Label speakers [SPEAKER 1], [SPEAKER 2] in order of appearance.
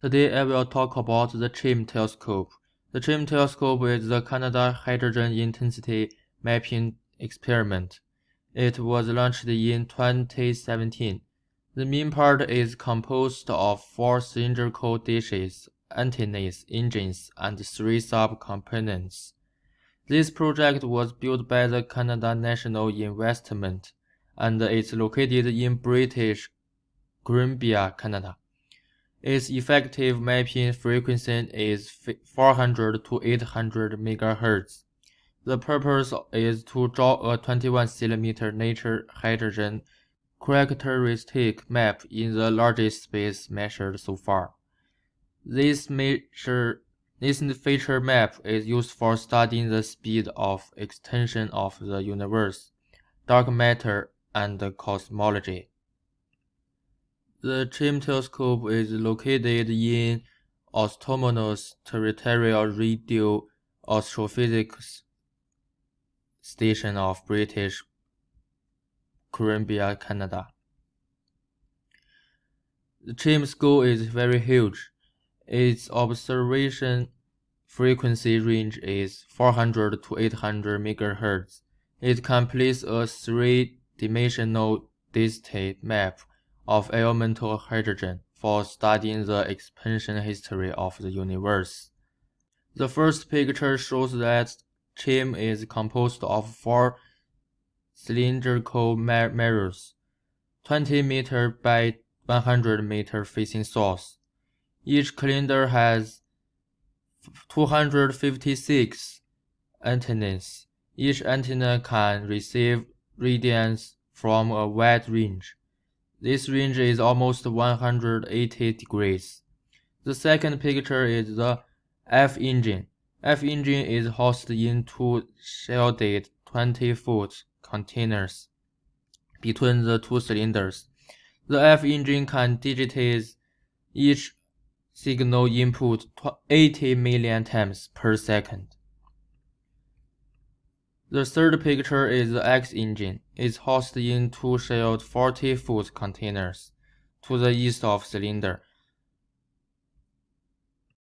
[SPEAKER 1] Today I will talk about the chime telescope. The chime telescope is the Canada Hydrogen Intensity Mapping Experiment. It was launched in 2017. The main part is composed of 4 cylindrical dishes, antennas, engines, and 3 sub-components. This project was built by the Canada National Investment, and is located in British Columbia, Canada. Its effective mapping frequency is 400 to 800 MHz. The purpose is to draw a 21 cm nature hydrogen characteristic map in the largest space measured so far. This feature map is used for studying the speed of extension of the universe, dark matter, and cosmology. The chime telescope is located in Autonomous Territorial Radio Astrophysics Station of British Columbia, Canada. The chime scope is very huge. Its observation frequency range is 400 to 800 MHz. It completes a 3-dimensional density map of elemental hydrogen for studying the expansion history of the universe. The first picture shows that chime is composed of 4 cylindrical mirrors, 20 meter by 100 meter facing south. Each cylinder has 256 antennas. Each antenna can receive radiance from a wide range. This range is almost 180 degrees. The second picture is the F engine. F engine is housed in 2 shielded 20-foot containers between the 2 cylinders. The F engine can digitize each signal input 80 million times per second. The third picture is the X engine. It is housed in 2 shelled 40-foot containers to the east of cylinder.